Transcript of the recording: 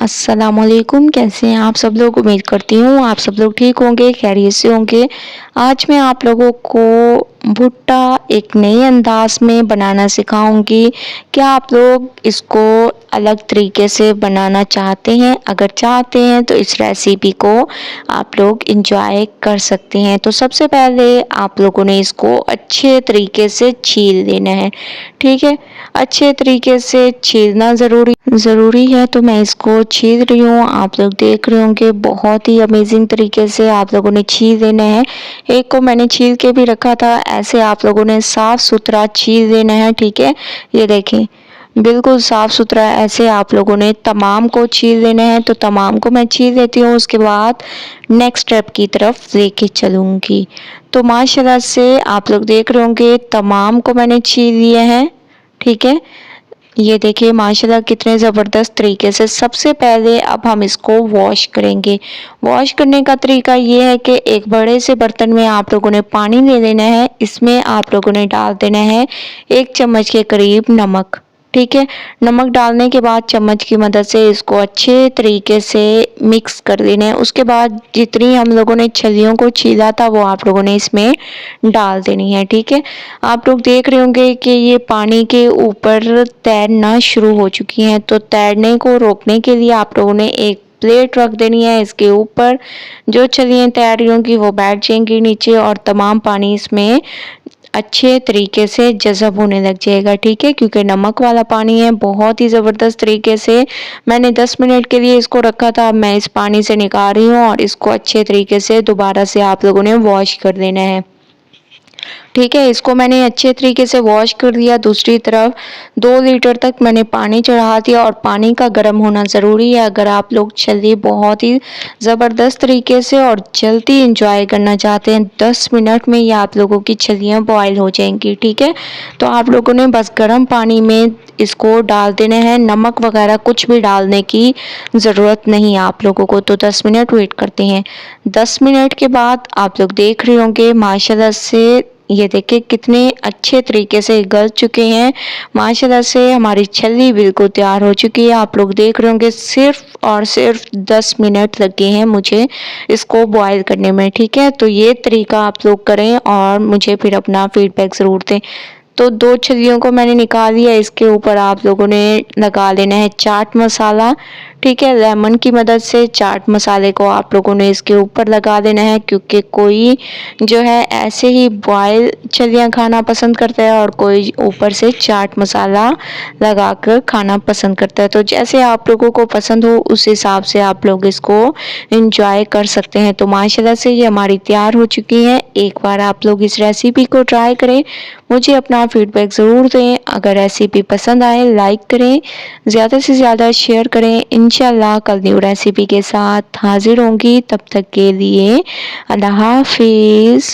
अस्सलामुअलैकुम। कैसे हैं आप सब लोग? उम्मीद करती हूँ आप सब लोग ठीक होंगे, खैरियत से होंगे। आज मैं आप लोगों को भुट्टा एक नए अंदाज में बनाना सिखाऊंगी। क्या आप लोग इसको अलग तरीके से बनाना चाहते हैं? अगर चाहते हैं तो इस रेसिपी को आप लोग इंजॉय कर सकते हैं। तो सबसे पहले आप लोगों ने इसको अच्छे तरीके से छील लेना है, ठीक है। अच्छे तरीके से छीलना ज़रूरी है। तो मैं इसको छील रही हूँ, आप लोग देख रहे होंगे बहुत ही अमेजिंग तरीके से आप लोगों ने छील लेना है। एक को मैंने छील के भी रखा था, ऐसे आप लोगों ने साफ़ सुथरा छील लेना है, ठीक है। ये देखें बिल्कुल साफ़ सुथरा ऐसे आप लोगों ने तमाम को छील लेना है। तो तमाम को मैं छील लेती हूँ, उसके बाद नेक्स्ट स्टेप की तरफ लेके चलूँगी। तो माशाल्लाह से आप लोग देख रहे होंगे तमाम को मैंने छील लिया है, ठीक है। ये देखिए माशाल्लाह कितने ज़बरदस्त तरीके से। सबसे पहले अब हम इसको वॉश करेंगे। वॉश करने का तरीका ये है कि एक बड़े से बर्तन में आप लोगों ने पानी ले लेना है। इसमें आप लोगों ने डाल देना है 1 चम्मच के करीब नमक, ठीक है। नमक डालने के बाद चम्मच की मदद से इसको अच्छे तरीके से मिक्स कर देना है। उसके बाद जितनी हम लोगों ने छलियों को छीला था वो आप लोगों ने इसमें डाल देनी है, ठीक है। आप लोग देख रहे होंगे कि ये पानी के ऊपर तैरना शुरू हो चुकी हैं। तो तैरने को रोकने के लिए आप लोगों ने एक प्लेट रख देनी है। इसके ऊपर जो छलियाँ तैर रही होंगी वो बैठ जाएंगी नीचे और तमाम पानी इसमें अच्छे तरीके से जज़ब होने लग जाएगा, ठीक है। क्योंकि नमक वाला पानी है। बहुत ही ज़बरदस्त तरीके से मैंने 10 मिनट के लिए इसको रखा था। अब मैं इस पानी से निकाल रही हूँ और इसको अच्छे तरीके से दोबारा से आप लोगों ने वॉश कर देना है, ठीक है। इसको मैंने अच्छे तरीके से वॉश कर दिया। दूसरी तरफ 2 लीटर तक मैंने पानी चढ़ा दिया और पानी का गर्म होना ज़रूरी है। अगर आप लोग छली बहुत ही ज़बरदस्त तरीके से और जल्दी इंजॉय करना चाहते हैं, 10 मिनट में ये आप लोगों की छलियाँ बॉयल हो जाएंगी, ठीक है। तो आप लोगों ने बस गर्म पानी में इसको डाल देना है। नमक वगैरह कुछ भी डालने की ज़रूरत नहीं है आप लोगों को। तो 10 मिनट वेट करते हैं। 10 मिनट के बाद आप लोग देख रहे होंगे माशाल्लाह से ये देखिए कितने अच्छे तरीके से गल चुके हैं। माशाल्लाह से हमारी छल्ली बिल्कुल तैयार हो चुकी है। आप लोग देख रहे होंगे सिर्फ और सिर्फ 10 मिनट लगे हैं मुझे इसको बॉयल करने में, ठीक है। तो ये तरीका आप लोग करें और मुझे फिर अपना फीडबैक ज़रूर दें। तो 2 छलियों को मैंने निकाल लिया। इसके ऊपर आप लोगों ने लगा लेना है चाट मसाला, ठीक है। लेमन की मदद से चाट मसाले को आप लोगों ने इसके ऊपर लगा देना है, क्योंकि कोई जो है ऐसे ही बॉयल छलियाँ खाना पसंद करता है और कोई ऊपर से चाट मसाला लगाकर खाना पसंद करता है। तो जैसे आप लोगों को पसंद हो उस हिसाब से आप लोग इसको एंजॉय कर सकते हैं। तो माशाल्लाह से ये हमारी तैयार हो चुकी हैं। एक बार आप लोग इस रेसिपी को ट्राई करें, मुझे अपना फीडबैक ज़रूर दें। अगर रेसिपी पसंद आए लाइक करें, ज़्यादा से ज़्यादा शेयर करें। इंशाल्लाह कल न्यू रेसिपी के साथ हाजिर होंगी। तब तक के लिए अल्लाह हाफिज़।